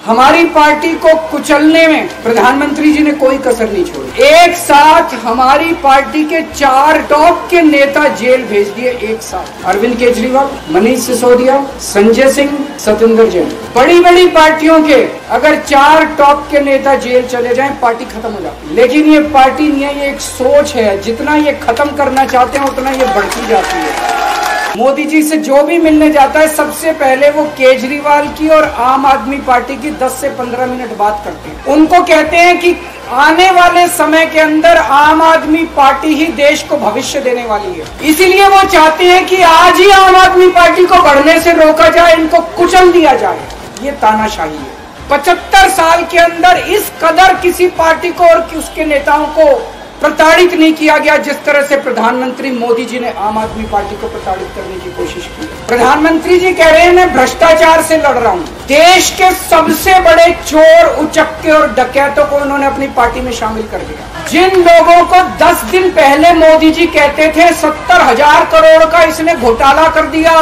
हमारी पार्टी को कुचलने में प्रधानमंत्री जी ने कोई कसर नहीं छोड़ी। एक साथ हमारी पार्टी के 4 टॉप के नेता जेल भेज दिए एक साथ। अरविंद केजरीवाल, मनीष सिसोदिया, संजय सिंह, सत्येंद्र जैन। बड़ी बड़ी पार्टियों के अगर 4 टॉप के नेता जेल चले जाएं, पार्टी खत्म हो जाती है। लेकिन ये पार्टी नहीं है, ये एक सोच है। जितना ये खत्म करना चाहते हैं उतना ये बढ़ती जाती है। मोदी जी से जो भी मिलने जाता है सबसे पहले वो केजरीवाल की और आम आदमी पार्टी की 10 से 15 मिनट बात करते हैं। उनको कहते हैं कि आने वाले समय के अंदर आम आदमी पार्टी ही देश को भविष्य देने वाली है। इसीलिए वो चाहते हैं कि आज ही आम आदमी पार्टी को बढ़ने से रोका जाए, इनको कुचल दिया जाए। ये तानाशाही है। 75 साल के अंदर इस कदर किसी पार्टी को और उसके नेताओं को प्रताड़ित नहीं किया गया जिस तरह से प्रधानमंत्री मोदी जी ने आम आदमी पार्टी को प्रताड़ित करने की कोशिश की। प्रधानमंत्री जी कह रहे हैं मैं भ्रष्टाचार से लड़ रहा हूँ। देश के सबसे बड़े चोर, उचक्के और डकैतों को उन्होंने अपनी पार्टी में शामिल कर दिया। जिन लोगों को 10 दिन पहले मोदी जी कहते थे 70,000 करोड़ का इसने घोटाला कर दिया,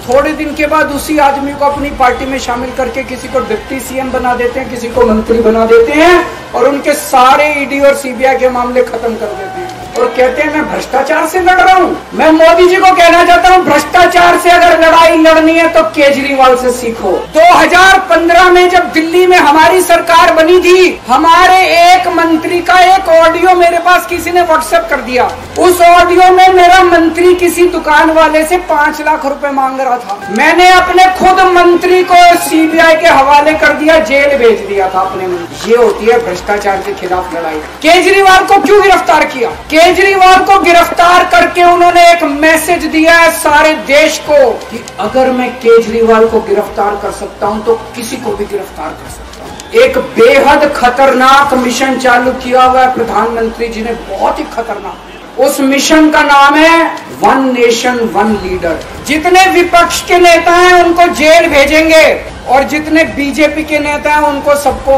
थोड़े दिन के बाद उसी आदमी को अपनी पार्टी में शामिल करके किसी को डिप्टी सीएम बना देते हैं, किसी को मंत्री बना देते हैं और उनके सारे ईडी और सीबीआई के मामले खत्म कर देते हैं और कहते हैं मैं भ्रष्टाचार से लड़ रहा हूँ। मैं मोदी जी को कहना चाहता हूँ भ्रष्टाचार से अगर लड़ाई लड़नी है तो केजरीवाल से सीखो। 2015 में जब दिल्ली में हमारी सरकार बनी थी, हमारे एक मंत्री का एक ऑडियो मेरे पास किसी ने व्हाट्सएप कर दिया। उस ऑडियो में मेरा मंत्री किसी दुकान वाले से 5 लाख रुपए मांग रहा था। मैंने अपने खुद मंत्री को सीबीआई के हवाले कर दिया, जेल भेज दिया था अपने मंत्री। ये होती है भ्रष्टाचार के खिलाफ लड़ाई। केजरीवाल को क्यों गिरफ्तार किया? केजरीवाल को गिरफ्तार करके उन्होंने एक मैसेज दिया है सारे देश को कि अगर मैं केजरीवाल को गिरफ्तार कर सकता हूं तो किसी को भी गिरफ्तार कर सकता हूं। एक बेहद खतरनाक मिशन चालू किया हुआ है प्रधानमंत्री जी ने, बहुत ही खतरनाक। उस मिशन का नाम है वन नेशन वन लीडर। जितने विपक्ष के नेता हैं उनको जेल भेजेंगे और जितने बीजेपी के नेता हैं उनको सबको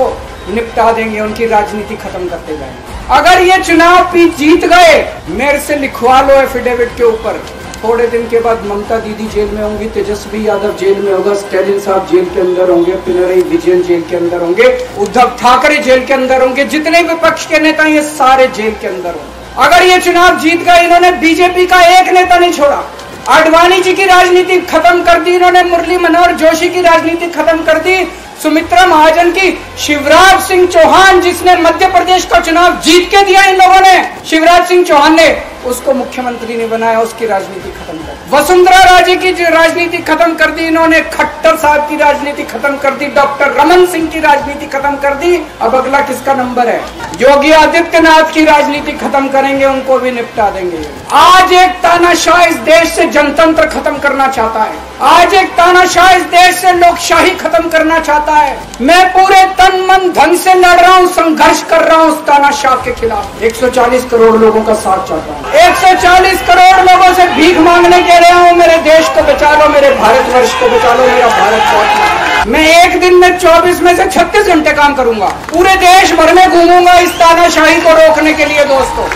निपटा देंगे, उनकी राजनीति खत्म करते जाएंगे। अगर ये चुनाव जीत गए, मेरे से लिखवा लो एफिडेविट के ऊपर, थोड़े दिन के बाद ममता दीदी जेल में होंगी, तेजस्वी यादव जेल में होगा, स्टैलिन साहब जेल के अंदर होंगे, पिनरई विजयन जेल के अंदर होंगे, उद्धव ठाकरे जेल के अंदर होंगे, जितने विपक्ष के नेता ये सारे जेल के अंदर होंगे। अगर ये चुनाव जीत गए, इन्होंने बीजेपी का एक नेता नहीं छोड़ा। आडवाणी जी की राजनीति खत्म कर दी इन्होंने, मुरली मनोहर जोशी की राजनीति खत्म कर दी, सुमित्रा महाजन की, शिवराज सिंह चौहान जिसने मध्य प्रदेश का चुनाव जीत के दिया इन लोगों ने, शिवराज सिंह चौहान ने उसको मुख्यमंत्री ने बनाया, उसकी राजनीति खत्म कर दी। वसुंधरा राजे की राजनीति खत्म कर दी इन्होंने, खट्टर साहब की राजनीति खत्म कर दी, डॉक्टर रमन सिंह की राजनीति खत्म कर दी। अब अगला किसका नंबर है? योगी आदित्यनाथ की राजनीति खत्म करेंगे, उनको भी निपटा देंगे। आज एक तानाशाह इस देश से जनतंत्र खत्म करना चाहता है। आज एक तानाशाह इस देश से लोकशाही खत्म करना चाहता है। मैं पूरे तन मन धन से लड़ रहा हूँ, संघर्ष कर रहा हूँ उस तानाशाह के खिलाफ। 140 करोड़ लोगों का साथ चाहता हूँ। 140 करोड़ लोगों से भीख मांगने के रहा हूँ, मेरे देश को बचा लो, मेरे भारतवर्ष को बचा लो, मेरा भारत बहुत। मैं एक दिन में 24 में से 36 घंटे काम करूंगा, पूरे देश भर में घूमूंगा इस तानाशाही को रोकने के लिए। दोस्तों,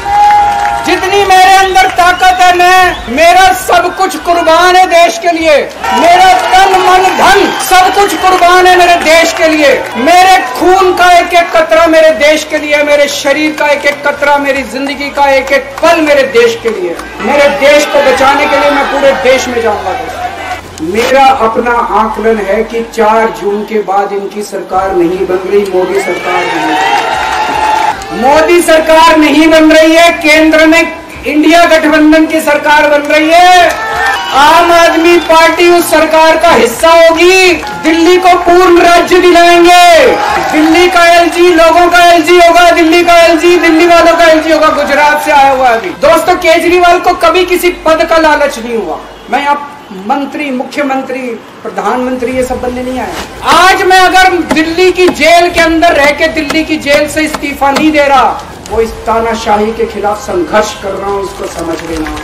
जितनी मेरे अंदर ताकत है, मेरा सब कुछ कुर्बान है देश के लिए। मेरा तन मन धन सब कुछ कुर्बान है मेरे देश के लिए। मेरे खून का एक एक कतरा मेरे देश के लिए, मेरे शरीर का एक एक कतरा, मेरी जिंदगी का एक एक पल मेरे देश के लिए। मेरे देश को बचाने के लिए मैं पूरे देश में जाऊंगा। दोस्तों, मेरा अपना आकलन है कि 4 जून के बाद इनकी सरकार नहीं बन रही, मोदी सरकार नहीं बन रही है। केंद्र में इंडिया गठबंधन की सरकार बन रही है। आम आदमी पार्टी उस सरकार का हिस्सा होगी। दिल्ली को पूर्ण राज्य दिलाएंगे। दिल्ली का एलजी लोगों का एलजी होगा, दिल्ली का एलजी दिल्ली वालों का एलजी होगा। गुजरात से आया हुआ है अभी। दोस्तों, केजरीवाल को कभी किसी पद का लालच नहीं हुआ। मैं आप मंत्री, मुख्यमंत्री, प्रधानमंत्री ये सब बनने नहीं आया। आज मैं अगर दिल्ली की जेल के अंदर रह के दिल्ली की जेल से इस्तीफा नहीं दे रहा, वो इस तानाशाही के खिलाफ संघर्ष कर रहा हूँ, इसको समझ लेना।